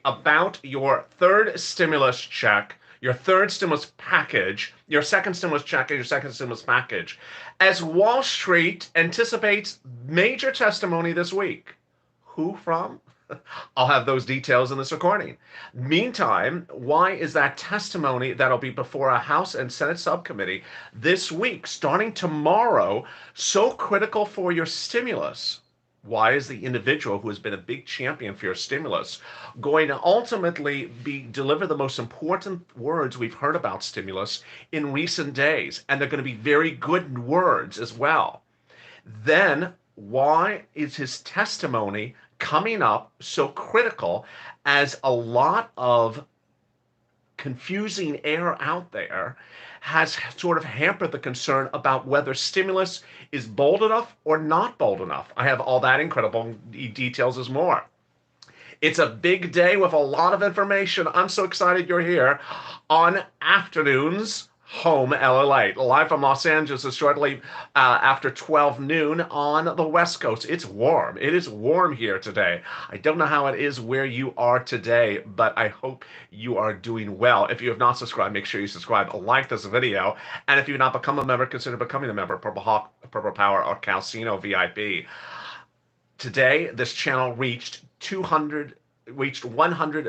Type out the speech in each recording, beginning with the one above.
about your third stimulus check, your third stimulus package, your second stimulus check, and your second stimulus package, as Wall Street anticipates major testimony this week. Who from? I'll have those details in this recording. Meantime, why is that testimony that'll be before a House and Senate subcommittee this week, starting tomorrow, so critical for your stimulus? Why is the individual who has been a big champion for your stimulus going to ultimately deliver the most important words we've heard about stimulus in recent days? And they're going to be very good words as well. Then why is his testimony coming up so critical, as a lot of confusing air out there has sort of hampered the concern about whether stimulus is bold enough or not bold enough? I have all that incredible details as more. It's a big day with a lot of information. I'm so excited you're here on Afternoons Home LA, live from Los Angeles is shortly after 12 noon on the West Coast. It's warm. It is warm here today. I don't know how it is where you are today, but I hope you are doing well. If you have not subscribed, make sure you subscribe, like this video, and if you've not become a member, consider becoming a member. Purple Hawk, Purple Power, or Calcino VIP. Today, this channel reached 100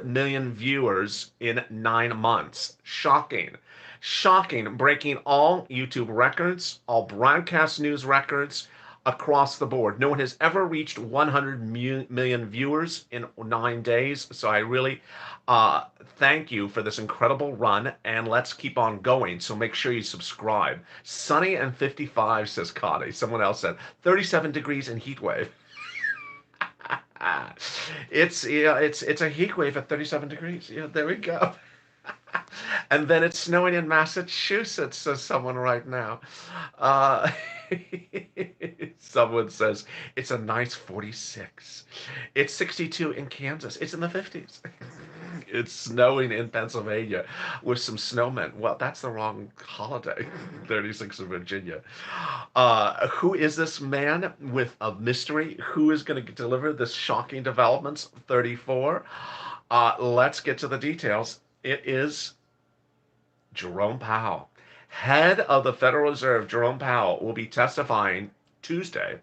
million viewers in 9 months. Shocking. Shocking, breaking all YouTube records, all broadcast news records across the board. No one has ever reached 100 million viewers in 9 days. So I really thank you for this incredible run, and let's keep on going. So make sure you subscribe. Sunny and 55, says Connie. Someone else said 37 degrees in heat wave. It's a heat wave at 37 degrees. Yeah, there we go. And then it's snowing in Massachusetts, says someone right now. Uh, Someone says it's a nice 46. It's 62 in Kansas. It's in the 50s. It's snowing in Pennsylvania with some snowmen. Well, that's the wrong holiday. 36 in Virginia. Who is this man with a mystery? Who is going to deliver this shocking developments? 34. Let's get to the details. It is Jerome Powell. Head of the Federal Reserve, Jerome Powell, will be testifying Tuesday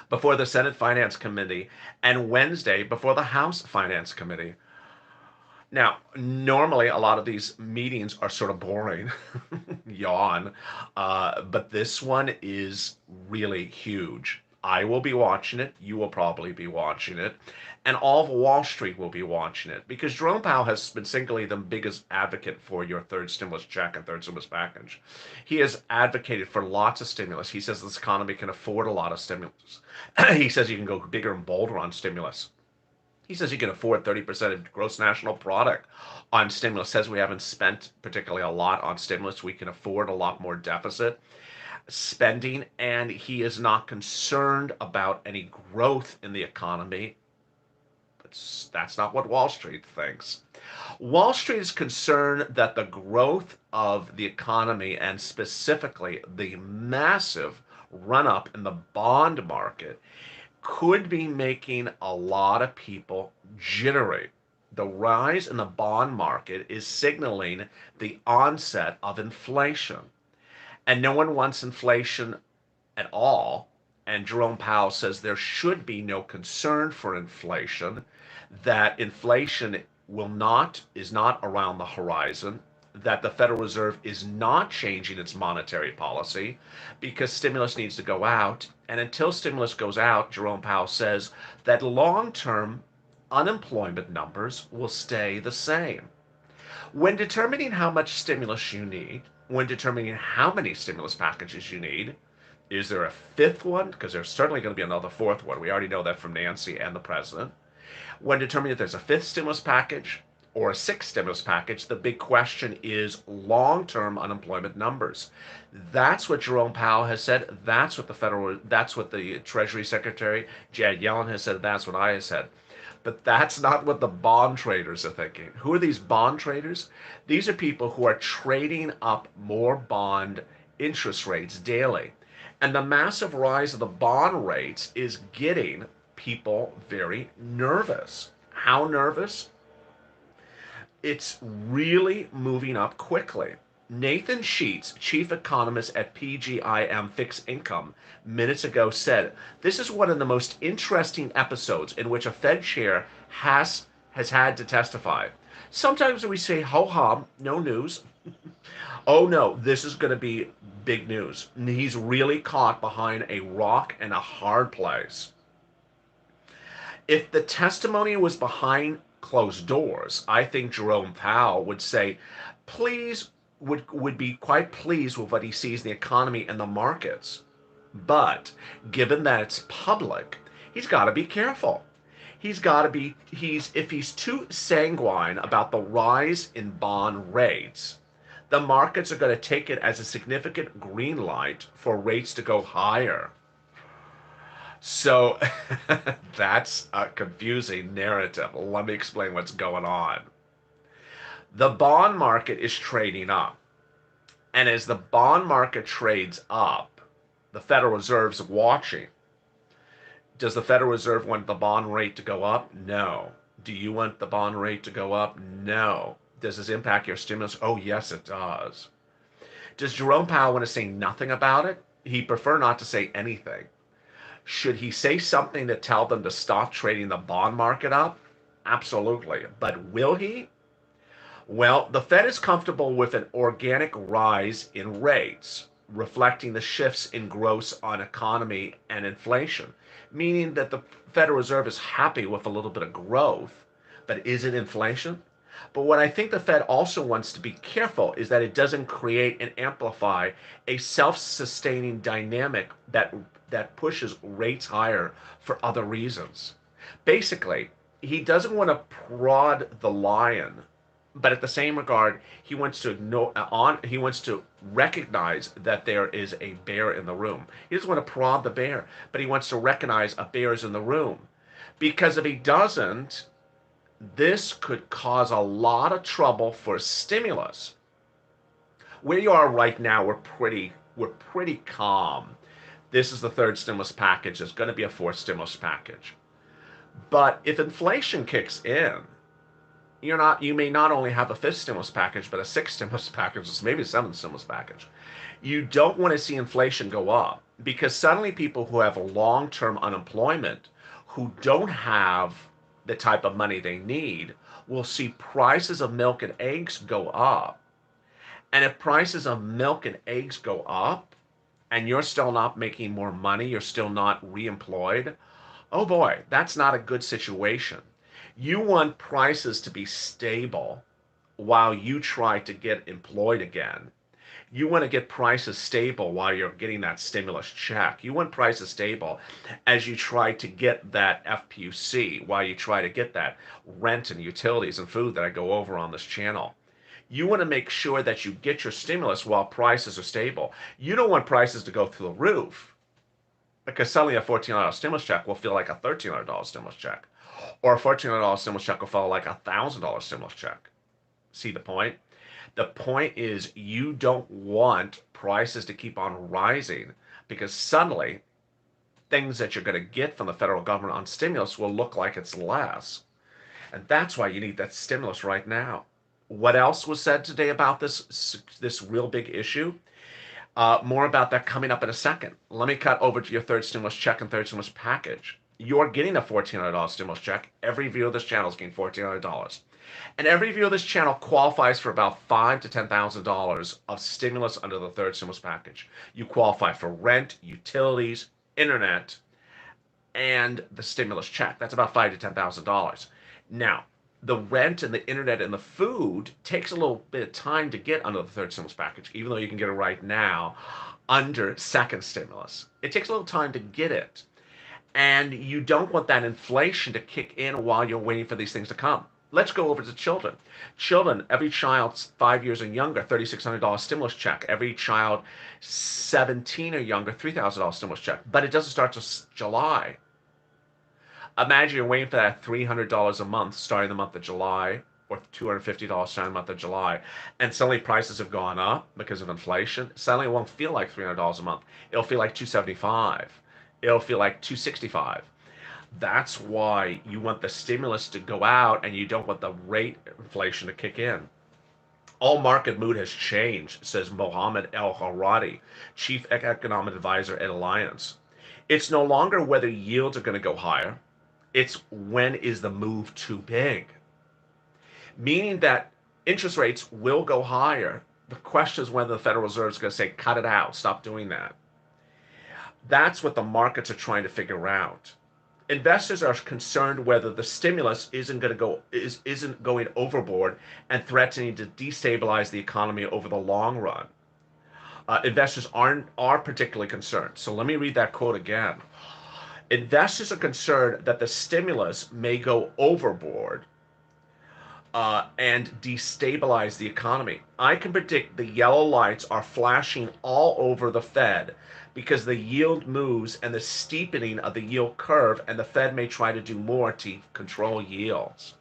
before the Senate Finance Committee and Wednesday before the House Finance Committee. Now, normally a lot of these meetings are sort of boring, yawn, but this one is really huge. I will be watching it. You will probably be watching it. And all of Wall Street will be watching it, because Jerome Powell has been singularly the biggest advocate for your third stimulus check and third stimulus package. He has advocated for lots of stimulus. He says this economy can afford a lot of stimulus. He says you can go bigger and bolder on stimulus. He says you can afford 30% of gross national product on stimulus. Says we haven't spent particularly a lot on stimulus. We can afford a lot more deficit spending, and he is not concerned about any growth in the economy. That's not what Wall Street thinks. Wall Street is concerned that the growth of the economy, and specifically the massive run up in the bond market, could be making a lot of people jittery. The rise in the bond market is signaling the onset of inflation. And no one wants inflation at all. And Jerome Powell says there should be no concern for inflation, that inflation is not around the horizon, that the Federal Reserve is not changing its monetary policy because stimulus needs to go out. And until stimulus goes out, Jerome Powell says that long-term unemployment numbers will stay the same. When determining how much stimulus you need, when determining how many stimulus packages you need, is there a fifth one? Because there's certainly going to be another fourth one. We already know that from Nancy and the president. When determining if there's a fifth stimulus package or a sixth stimulus package, the big question is long-term unemployment numbers. That's what Jerome Powell has said. That's what the Treasury Secretary Janet Yellen has said. That's what I have said. But that's not what the bond traders are thinking. Who are these bond traders? These are people who are trading up more bond interest rates daily. And the massive rise of the bond rates is getting people very nervous. How nervous? It's really moving up quickly. Nathan Sheets, chief economist at PGIM Fixed Income, minutes ago said, "This is one of the most interesting episodes in which a Fed chair has had to testify. Sometimes we say, ho hum, no news. Oh no, this is going to be big news. He's really caught behind a rock and a hard place. If the testimony was behind closed doors, I think Jerome Powell would say, please, would be quite pleased with what he sees in the economy and the markets. But given that it's public, he's got to be careful. He's got to be, if he's too sanguine about the rise in bond rates, the markets are going to take it as a significant green light for rates to go higher. So that's a confusing narrative. Let me explain what's going on. The bond market is trading up. And as the bond market trades up, the Federal Reserve's watching. Does the Federal Reserve want the bond rate to go up? No. Do you want the bond rate to go up? No. Does this impact your stimulus? Oh, yes, it does. Does Jerome Powell want to say nothing about it? He'd prefer not to say anything. Should he say something to tell them to stop trading the bond market up? Absolutely. But will he? Well, the Fed is comfortable with an organic rise in rates, reflecting the shifts in gross on economy and inflation, meaning that the Federal Reserve is happy with a little bit of growth, but is it inflation? But what I think the Fed also wants to be careful is that it doesn't create and amplify a self-sustaining dynamic that pushes rates higher for other reasons. Basically, he doesn't want to prod the lion, but at the same regard, he wants to he wants to recognize that there is a bear in the room. He doesn't want to prod the bear, but he wants to recognize a bear is in the room. Because if he doesn't, this could cause a lot of trouble for stimulus. Where you are right now, we're pretty calm. This is the third stimulus package. There's going to be a fourth stimulus package. But if inflation kicks in, you may not only have a fifth stimulus package, but a sixth stimulus package, maybe a seventh stimulus package. You don't want to see inflation go up because suddenly people who have long-term unemployment, who don't have the type of money they need, will see prices of milk and eggs go up. And if prices of milk and eggs go up and you're still not making more money, you're still not reemployed, oh boy, that's not a good situation. You want prices to be stable while you try to get employed again. You want to get prices stable while you're getting that stimulus check. You want prices stable as you try to get that FPUC, while you try to get that rent and utilities and food that I go over on this channel. You want to make sure that you get your stimulus while prices are stable. You don't want prices to go through the roof because suddenly a $1,400 stimulus check will feel like a $1,300 stimulus check. Or a $1,400 stimulus check will feel like a $1,000 stimulus check. See the point? The point is you don't want prices to keep on rising because suddenly things that you're going to get from the federal government on stimulus will look like it's less. And that's why you need that stimulus right now. What else was said today about this real big issue? More about that coming up in a second. Let me cut over to your third stimulus check and third stimulus package. You're getting a $1,400 stimulus check. Every viewer of this channel is getting $1,400. And every viewer of this channel qualifies for about $5,000 to $10,000 of stimulus under the third stimulus package. You qualify for rent, utilities, internet, and the stimulus check. That's about $5,000 to $10,000. Now, the rent and the internet and the food takes a little bit of time to get under the third stimulus package, even though you can get it right now under second stimulus. It takes a little time to get it. And you don't want that inflation to kick in while you're waiting for these things to come. Let's go over to children. Children, every child 5 years and younger, $3,600 stimulus check. Every child 17 or younger, $3,000 stimulus check. But it doesn't start till July. Imagine you're waiting for that $300 a month starting the month of July, or $250 starting the month of July, and suddenly prices have gone up because of inflation. Suddenly it won't feel like $300 a month. It'll feel like $275. It'll feel like $265. That's why you want the stimulus to go out and you don't want the rate inflation to kick in. All market mood has changed, says Mohammed El Haradi, chief economic advisor at Alliance. It's no longer whether yields are going to go higher, it's when is the move too big. Meaning that interest rates will go higher. The question is whether the Federal Reserve is going to say, cut it out, stop doing that. That's what the markets are trying to figure out. Investors are concerned whether the stimulus isn't going overboard and threatening to destabilize the economy over the long run. Investors are particularly concerned. So let me read that quote again. Investors are concerned that the stimulus may go overboard and destabilize the economy. I can predict the yellow lights are flashing all over the Fed because the yield moves and the steepening of the yield curve, and the Fed may try to do more to control yields.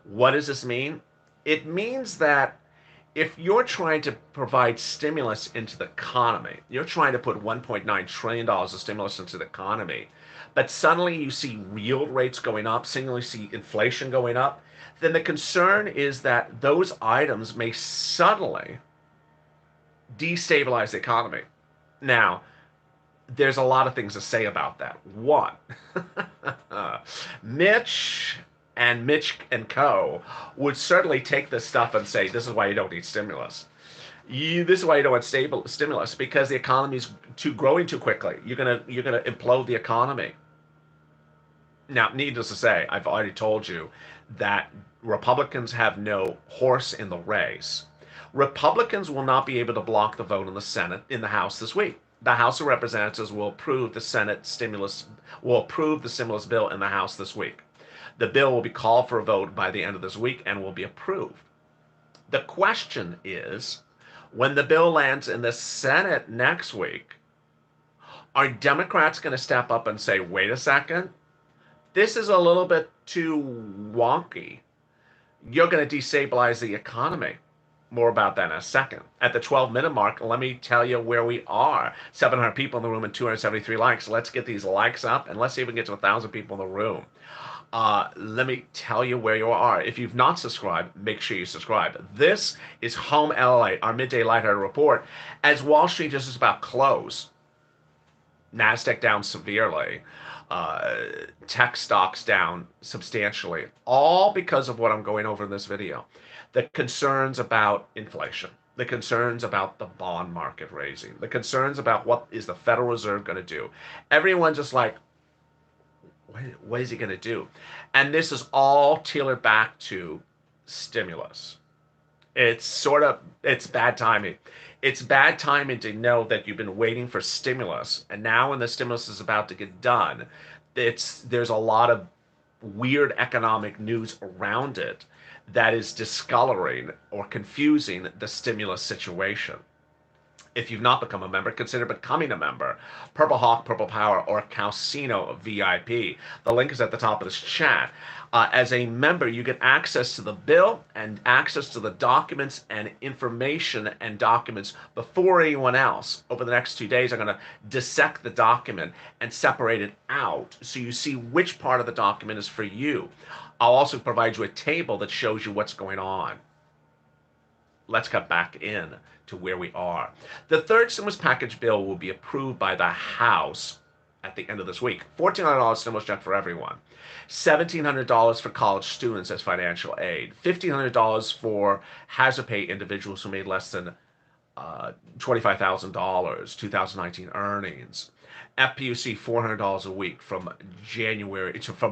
What does this mean? It means that if you're trying to provide stimulus into the economy, you're trying to put $1.9 trillion of stimulus into the economy, but suddenly you see yield rates going up, suddenly see inflation going up, then the concern is that those items may suddenly destabilize the economy. Now, there's a lot of things to say about that. One, Mitch Mitch and Co. would certainly take this stuff and say, this is why you don't need stimulus. This is why you don't want stable stimulus, because the economy is growing too quickly. You're gonna implode the economy. Now, needless to say, I've already told you that Republicans have no horse in the race. Republicans will not be able to block the vote in the Senate, in the House this week. The House of Representatives will approve the stimulus bill in the House this week. The bill will be called for a vote by the end of this week and will be approved. The question is, when the bill lands in the Senate next week, are Democrats going to step up and say, wait a second, this is a little bit too wonky. You're going to destabilize the economy. More about that in a second. At the 12-minute mark, let me tell you where we are. 700 people in the room and 273 likes. Let's get these likes up, and let's see if we can get to 1,000 people in the room. Let me tell you where you are. If you've not subscribed, make sure you subscribe. This is Home LA, our midday lighthearted report. As Wall Street is just about close, NASDAQ down severely, tech stocks down substantially, all because of what I'm going over in this video. The concerns about inflation, the concerns about the bond market raising, the concerns about what is the Federal Reserve going to do. Everyone's just like, what is he going to do? And this is all tailored back to stimulus. It's bad timing. It's bad timing to know that you've been waiting for stimulus, and now when the stimulus is about to get done, there's a lot of weird economic news around it that is discoloring or confusing the stimulus situation. If you've not become a member, consider becoming a member. Purple Hawk, Purple Power, or Calcino VIP. The link is at the top of this chat. As a member, you get access to the bill and access to the documents and information and documents before anyone else. Over the next 2 days, I'm going to dissect the document and separate it out so you see which part of the document is for you. I'll also provide you a table that shows you what's going on. Let's cut back in to where we are. The third stimulus package bill will be approved by the House at the end of this week. $1,400 stimulus check for everyone. $1,700 for college students as financial aid. $1,500 for hazard pay individuals who made less than $25,000 2019 earnings. FPUC $400 a week from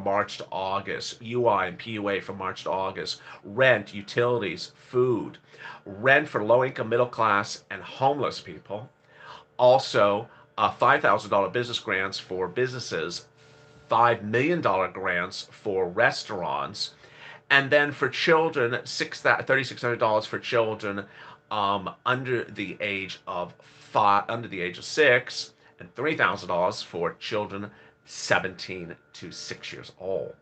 March to August. UI and PUA from March to August. Rent, utilities, food. Rent for low-income, middle class, and homeless people. Also, $5,000 business grants for businesses. $5 million grants for restaurants. And then for children, $3,600 for children under the age of 6, and $3,000 for children 17 to 6 years old.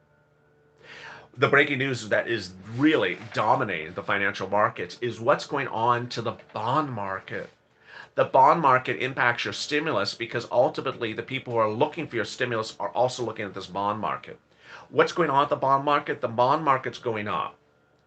The breaking news that is really dominating the financial markets is what's going on to the bond market. The bond market impacts your stimulus because ultimately the people who are looking for your stimulus are also looking at this bond market. What's going on at the bond market? The bond market's going up.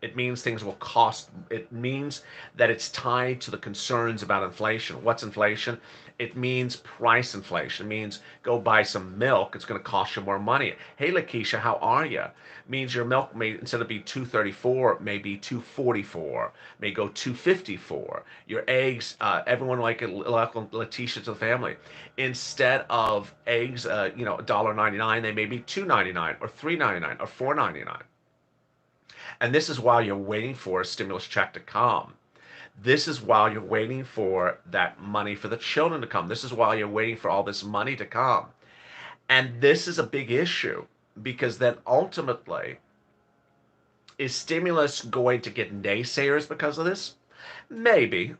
It means things will cost. It means that it's tied to the concerns about inflation. What's inflation? It means price inflation. It means go buy some milk. It's going to cost you more money. Hey, Lakeisha, how are you? It means your milk may, instead of be 234, may be 244, may go 254. Your eggs, everyone like Letitia to the family. Instead of eggs, $1.99, they may be $2.99 or $3.99 or $4.99. And this is while you're waiting for a stimulus check to come. This is while you're waiting for that money for the children to come. This is while you're waiting for all this money to come. And this is a big issue because then ultimately, is stimulus going to get naysayers because of this? Maybe.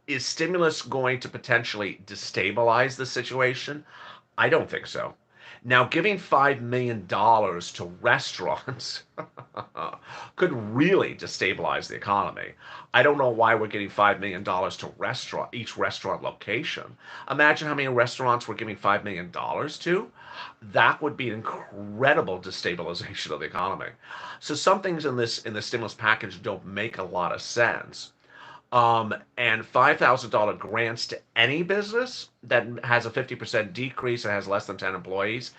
Is stimulus going to potentially destabilize the situation? I don't think so. Now, giving $5 million to restaurants could really destabilize the economy. I don't know why we're getting $5 million to each restaurant location. Imagine how many restaurants we're giving $5 million to. That would be an incredible destabilization of the economy. So some things in the stimulus package don't make a lot of sense. And $5,000 grants to any business that has a 50% decrease and has less than 10 employees,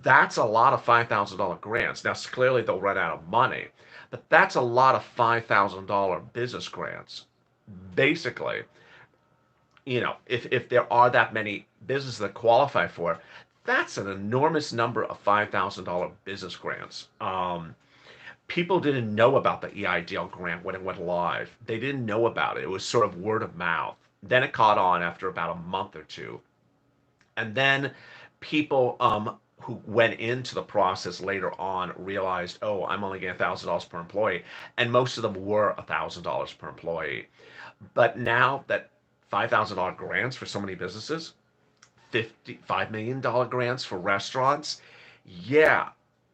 that's a lot of $5,000 grants. Now, clearly they'll run out of money, but that's a lot of $5,000 business grants. Basically, if there are that many businesses that qualify for it, that's an enormous number of $5,000 business grants. People didn't know about the EIDL grant when it went live. They didn't know about it. It was sort of word of mouth. Then it caught on after about a month or two. And then people who went into the process later on realized, oh, I'm only getting $1,000 per employee. And most of them were $1,000 per employee. But now that $5,000 grants for so many businesses, $5 million grants for restaurants, yeah,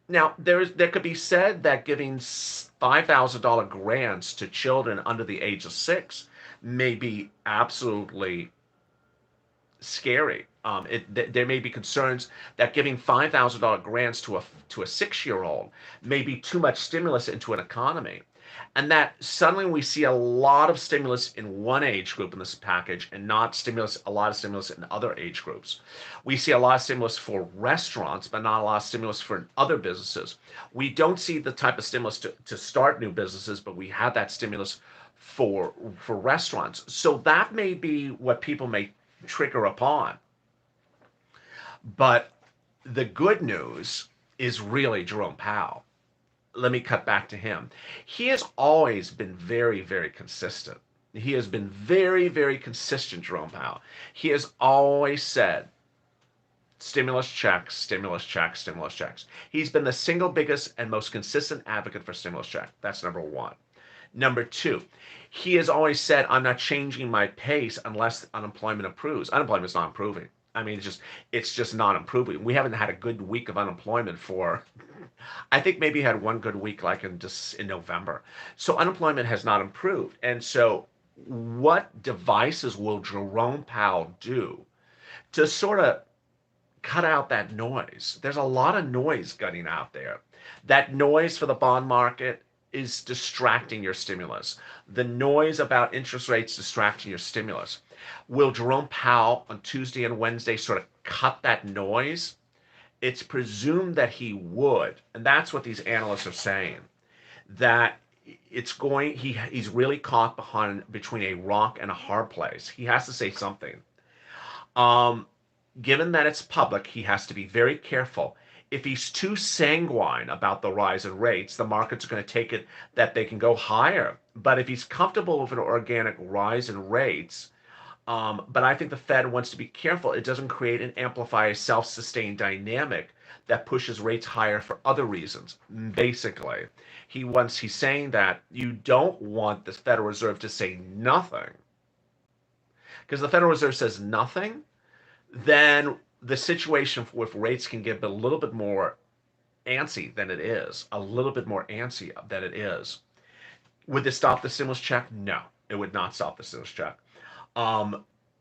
now, there could be said that giving $5,000 grants to children under the age of 6 may be absolutely scary. There may be concerns that giving $5,000 grants to a 6-year-old may be too much stimulus into an economy, and that suddenly we see a lot of stimulus in one age group in this package and not a lot of stimulus in other age groups. We see a lot of stimulus for restaurants, but not a lot of stimulus for other businesses. We don't see the type of stimulus to start new businesses, but we have that stimulus for restaurants. So that may be what people may trigger upon. But the good news is really Jerome Powell. Let me cut back to him. He has always been very, very consistent. He has been very, very consistent, Jerome Powell. He has always said, stimulus checks, stimulus checks, stimulus checks. He's been the single biggest and most consistent advocate for stimulus check. That's number one. Number two, he has always said, I'm not changing my pace unless unemployment improves. Unemployment is not improving. I mean, it's just not improving. We haven't had a good week of unemployment for, I think maybe had one good week like in November. So unemployment has not improved. And so what devices will Jerome Powell do to sort of cut out that noise? There's a lot of noise getting out there. That noise for the bond market is distracting your stimulus. The noise about interest rates distracting your stimulus. Will Jerome Powell on Tuesday and Wednesday sort of cut that noise? It's presumed that he would, and that's what these analysts are saying, that he's really caught between a rock and a hard place. He has to say something. Given that it's public, he has to be very careful. If he's too sanguine about the rise in rates, the markets are going to take it that they can go higher. But if he's comfortable with an organic rise in rates, but I think the Fed wants to be careful it doesn't create and amplify a self-sustained dynamic that pushes rates higher for other reasons. Basically, he's saying that you don't want the Federal Reserve to say nothing. Because the Federal Reserve says nothing, then the situation with rates can get a little bit more antsy than it is. A little bit more antsy than it is. Would this stop the stimulus check? No, it would not stop the stimulus check.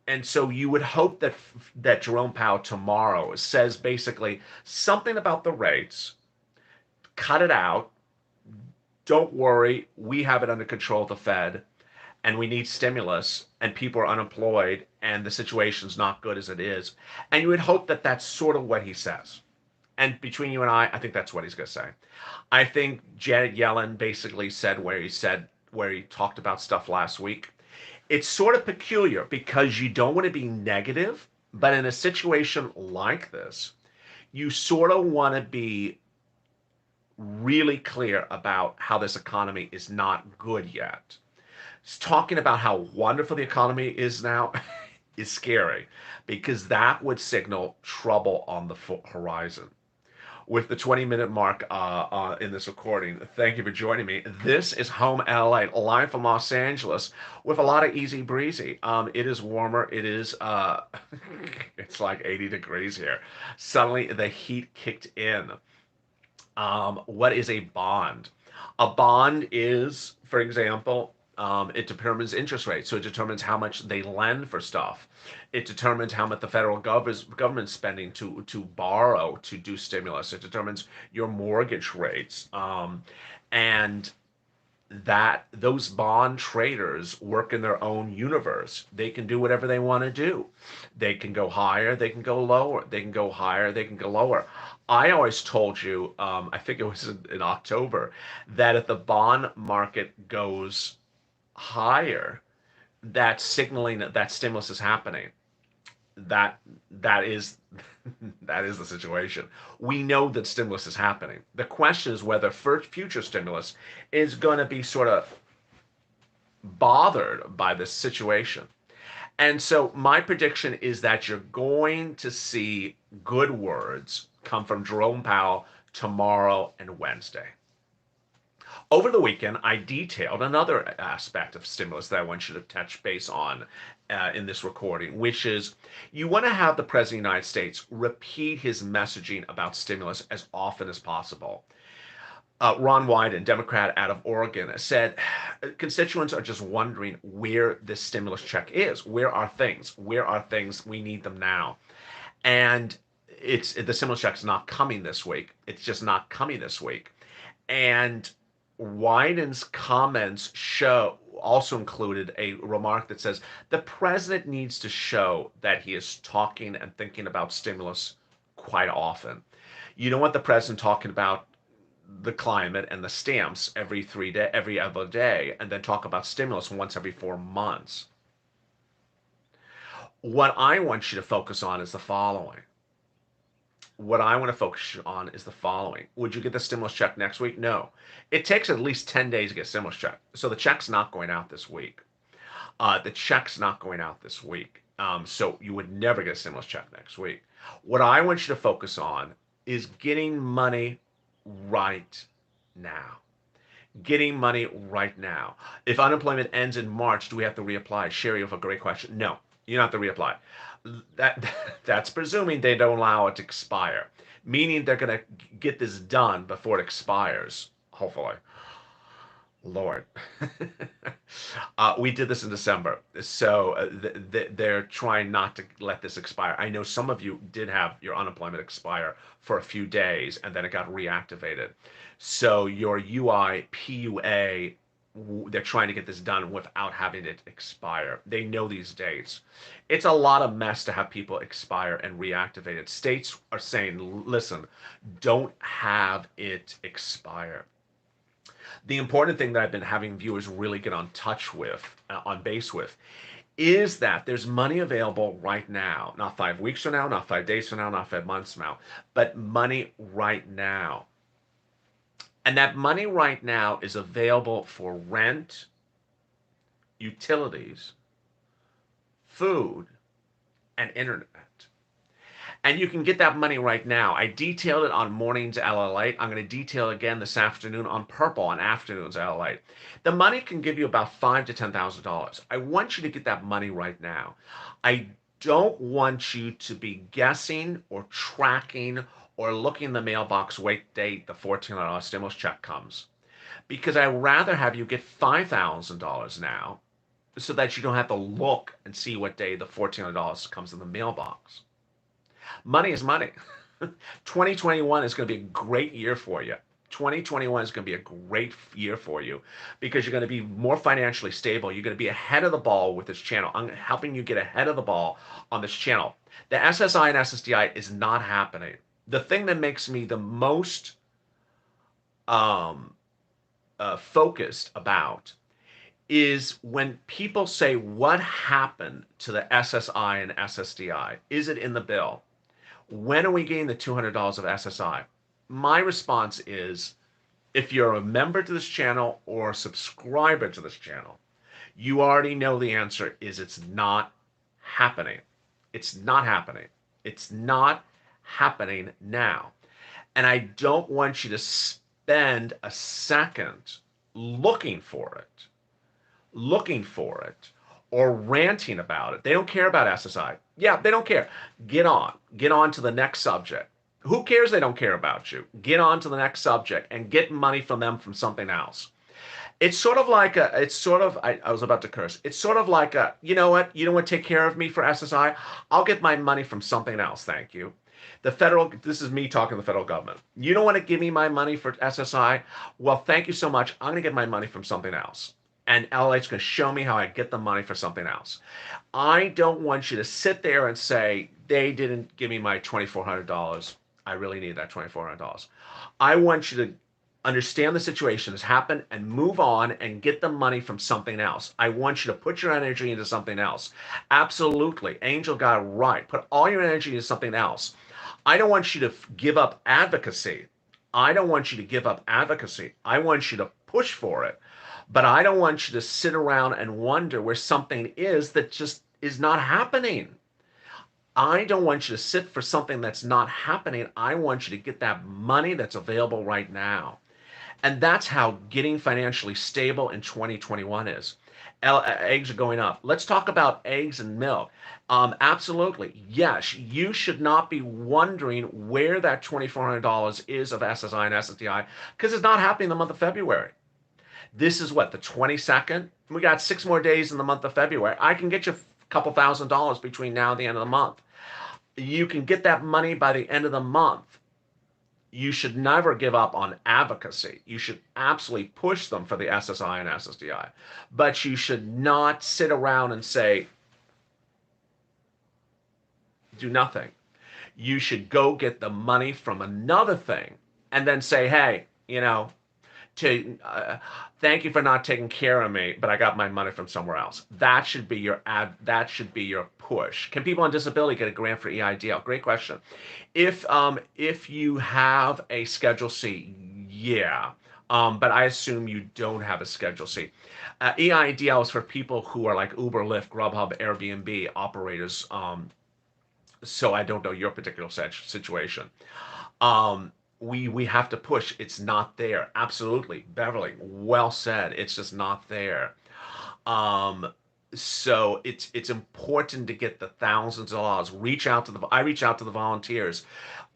And so you would hope that Jerome Powell tomorrow says basically something about the rates, cut it out, don't worry, we have it under control at the Fed, and we need stimulus, and people are unemployed, and the situation's not good as it is. And you would hope that that's sort of what he says. And between you and I think that's what he's going to say. I think Janet Yellen basically said where he talked about stuff last week. It's sort of peculiar because you don't want to be negative, but in a situation like this, you sort of want to be really clear about how this economy is not good yet. Talking about how wonderful the economy is now is scary because that would signal trouble on the horizon. With the 20-minute mark in this recording, thank you for joining me. This is Home LA, live from Los Angeles, with a lot of easy breezy. It is warmer. It is, it's like 80 degrees here. Suddenly, the heat kicked in. What is a bond? A bond is, for example, it determines interest rates. So it determines how much they lend for stuff. It determines how much the federal government's spending to borrow to do stimulus. It determines your mortgage rates. And that those bond traders work in their own universe. They can do whatever they want to do. They can go higher, they can go lower, they can go higher, they can go lower. I always told you, I think it was in October, that if the bond market goes higher, that's signaling that stimulus is happening. That that is that is the situation. We know that stimulus is happening. The question is whether future stimulus is going to be sort of bothered by this situation. And so my prediction is that you're going to see good words come from Jerome Powell tomorrow and Wednesday. Over the weekend, I detailed another aspect of stimulus that I want you to touch base on in this recording, which is you want to have the President of the United States repeat his messaging about stimulus as often as possible. Ron Wyden, Democrat out of Oregon, said constituents are just wondering where this stimulus check is. Where are things? Where are things? We need them now. And the stimulus check's not coming this week. It's just not coming this week. And Wyden's comments also included a remark that says the president needs to show that he is talking and thinking about stimulus quite often. You don't want the president talking about the climate and the stamps every other day, and then talk about stimulus once every 4 months. What I want you to focus on is the following. What I want to focus on is the following. Would you get the stimulus check next week? No. It takes at least 10 days to get a stimulus check. So the check's not going out this week. The check's not going out this week. So you would never get a stimulus check next week. What I want you to focus on is getting money right now. Getting money right now. If unemployment ends in March, do we have to reapply? Sherry, you have a great question. No, you don't have to reapply. That's presuming they don't allow it to expire, meaning they're going to get this done before it expires, hopefully. Lord. We did this in December, so they're trying not to let this expire. I know some of you did have your unemployment expire for a few days, and then it got reactivated. So your UI, PUA, they're trying to get this done without having it expire. They know these dates. It's a lot of mess to have people expire and reactivate it. States are saying, listen, don't have it expire. The important thing that I've been having viewers really get on base with, is that there's money available right now, not 5 weeks from now, not 5 days from now, not 5 months from now, but money right now. And that money right now is available for rent, utilities, food, and internet. And you can get that money right now. I detailed it on Mornings LALate. I'm going to detail it again this afternoon on Purple on Afternoons LALate. The money can give you about $5,000 to $10,000. I want you to get that money right now. I don't want you to be guessing or tracking or looking in the mailbox, wait date the $1,400 stimulus check comes. Because I'd rather have you get $5,000 now so that you don't have to look and see what day the $1,400 comes in the mailbox. Money is money. 2021 is going to be a great year for you. 2021 is going to be a great year for you because you're going to be more financially stable. You're going to be ahead of the ball with this channel. I'm helping you get ahead of the ball on this channel. The SSI and SSDI is not happening. The thing that makes me the most um, focused about is when people say, what happened to the SSI and SSDI? Is it in the bill? When are we getting the $200 of SSI? My response is, if you're a member to this channel or a subscriber to this channel, you already know the answer is it's not happening. It's not happening. It's not happening now. And I don't want you to spend a second looking for it, or ranting about it. They don't care about SSI. Yeah, they don't care. Get on. Get on to the next subject. Who cares they don't care about you? Get on to the next subject and get money from them from something else. It's sort of like I was about to curse. It's sort of like you know what? You don't want to take care of me for SSI? I'll get my money from something else. Thank you. This is me talking to the federal government. You don't want to give me my money for SSI? Well, thank you so much. I'm going to get my money from something else. And LA's going to show me how I get the money for something else. I don't want you to sit there and say, they didn't give me my $2,400. I really need that $2,400. I want you to understand the situation has happened and move on and get the money from something else. I want you to put your energy into something else. Absolutely. Angel got it right. Put all your energy into something else. I don't want you to give up advocacy. I don't want you to give up advocacy. I want you to push for it. But I don't want you to sit around and wonder where something is that just is not happening. I don't want you to sit for something that's not happening. I want you to get that money that's available right now. And that's how getting financially stable in 2021 is. Eggs are going up. Let's talk about eggs and milk. Absolutely. Yes, you should not be wondering where that $2,400 is of SSI and SSDI because it's not happening in the month of February. This is what, the 22nd? We got 6 more days in the month of February. I can get you a couple $1,000s between now and the end of the month. You can get that money by the end of the month. You should never give up on advocacy. You should absolutely push them for the SSI and SSDI. But you should not sit around and say, do nothing. You should go get the money from another thing and then say, hey, thank you for not taking care of me, but I got my money from somewhere else. That should be your that should be your push. Can people on disability get a grant for EIDL? Great question. If you have a Schedule C, yeah. But I assume you don't have a Schedule C. EIDL is for people who are like Uber, Lyft, Grubhub, Airbnb operators. So I don't know your particular situation. We have to push. It's not there. Absolutely, Beverly, well said. It's just not there. So it's important to get the thousands of dollars. I reach out to the volunteers.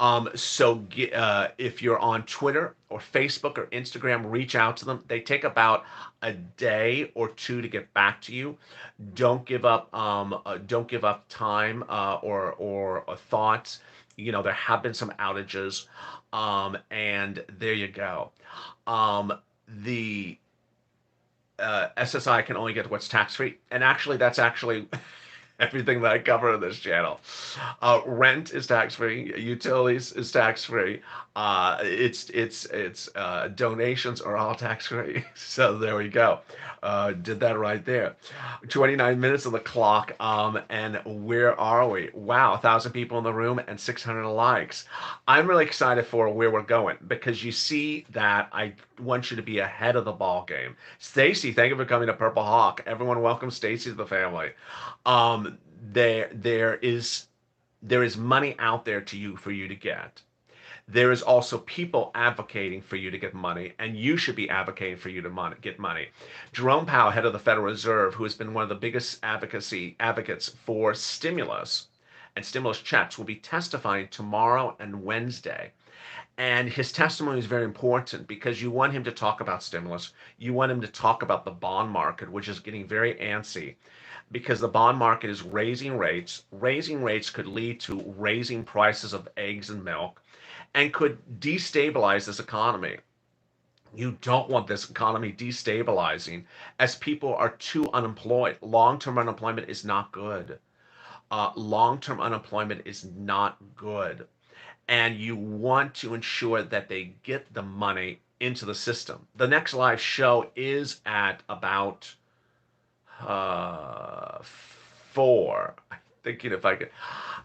If you're on Twitter or Facebook or Instagram, reach out to them. They take about a day or two to get back to you. Don't give up. Don't give up time or thoughts. There have been some outages, and there you go. The SSI can only get what's tax-free, and actually, that's actually everything that I cover on this channel. Rent is tax-free. Utilities is tax-free. It's donations are all tax-free. So there we go. Did that right there. 29 minutes on the clock. And where are we? Wow, 1,000 people in the room and 600 likes. I'm really excited for where we're going because you see that I want you to be ahead of the ball game. Stacy, thank you for coming to Purple Hawk. Everyone, welcome Stacy to the family. There is money out there for you to get. There is also people advocating for you to get money, and you should be advocating for you to get money. Jerome Powell, head of the Federal Reserve, who has been one of the biggest advocates for stimulus and stimulus checks, will be testifying tomorrow and Wednesday. And his testimony is very important because you want him to talk about stimulus. You want him to talk about the bond market, which is getting very antsy because the bond market is raising rates. Raising rates could lead to raising prices of eggs and milk and could destabilize this economy. You don't want this economy destabilizing as people are too unemployed. Long term unemployment is not good. Long term unemployment is not good. And you want to ensure that they get the money into the system. The next live show is at about 4. I'm thinking if I could.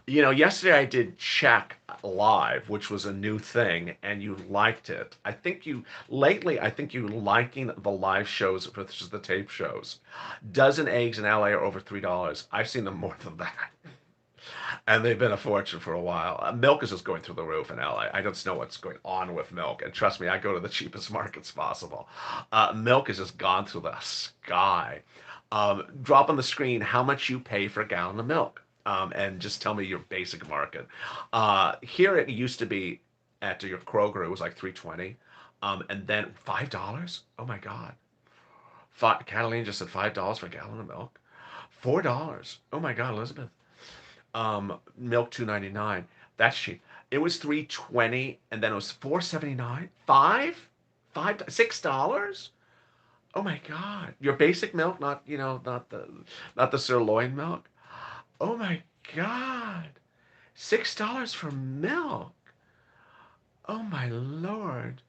Yesterday I did check live, which was a new thing, and you liked it. I think you liking the live shows versus the tape shows. Dozen eggs in LA are over $3. I've seen them more than that. And they've been a fortune for a while. Milk is just going through the roof in LA. I don't know what's going on with milk. And trust me, I go to the cheapest markets possible. Milk has just gone through the sky. Drop on the screen how much you pay for a gallon of milk. And just tell me your basic market. Here it used to be at your Kroger, it was like 3.20. And then $5. Oh my God. Catalina just said $5 for a gallon of milk. $4. Oh my God, Elizabeth. Milk 2.99. That's cheap. It was 3.20 and then it was 4.79. $6. Oh my God. Your basic milk, not the sirloin milk. Oh my God. $6 for milk. Oh my Lord.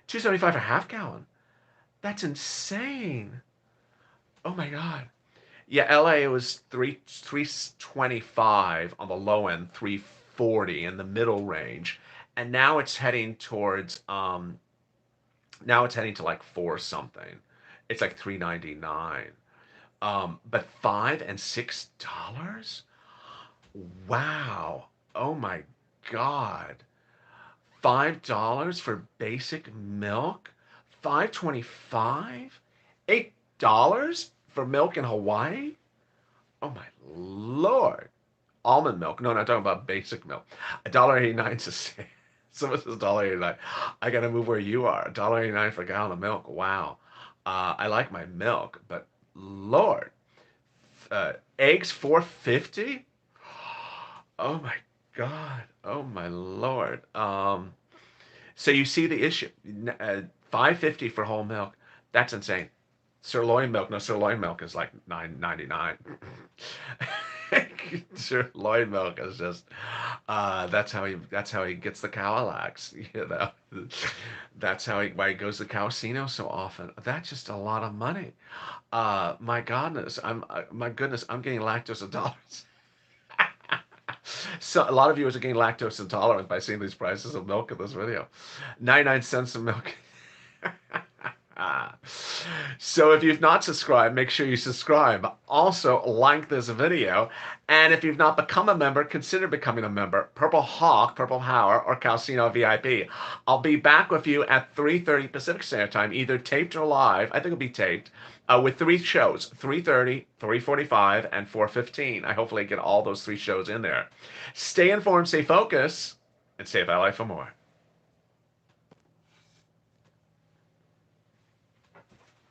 2.75 for half gallon. That's insane. Oh my God. Yeah, LA was 325 on the low end, 340 in the middle range, and now it's heading to like 4 something. It's like 399. But $5 and $6? Wow. Oh my God. $5 for basic milk? 5.25? $8 for milk in Hawaii? Oh my Lord. Almond milk. No, not talking about basic milk. $1.89 is a someone says $1.89. I gotta move where you are. $1.89 for a gallon of milk. Wow. I like my milk, but Lord. Eggs 4.50? Oh my God. Oh my Lord. So you see the issue. 5.50 for whole milk. That's insane. Sirloin milk. No, sirloin milk is like 9.99. Sirloin milk is just that's how he gets the Cadillacs, That's why he goes to the casino so often. That's just a lot of money. My goodness, I'm getting lactose intolerant. So a lot of viewers are getting lactose intolerant by seeing these prices of milk in this video. 99 cents of milk. So if you've not subscribed, make sure you subscribe. Also, like this video. And if you've not become a member, consider becoming a member. Purple Hawk, Purple Hour, or Calcino VIP. I'll be back with you at 3:30 Pacific Standard Time, either taped or live. I think it'll be taped. With 3 shows, 3:30, 3:45, and 4:15. I hopefully get all those 3 shows in there. Stay informed, stay focused, and stay about life for more.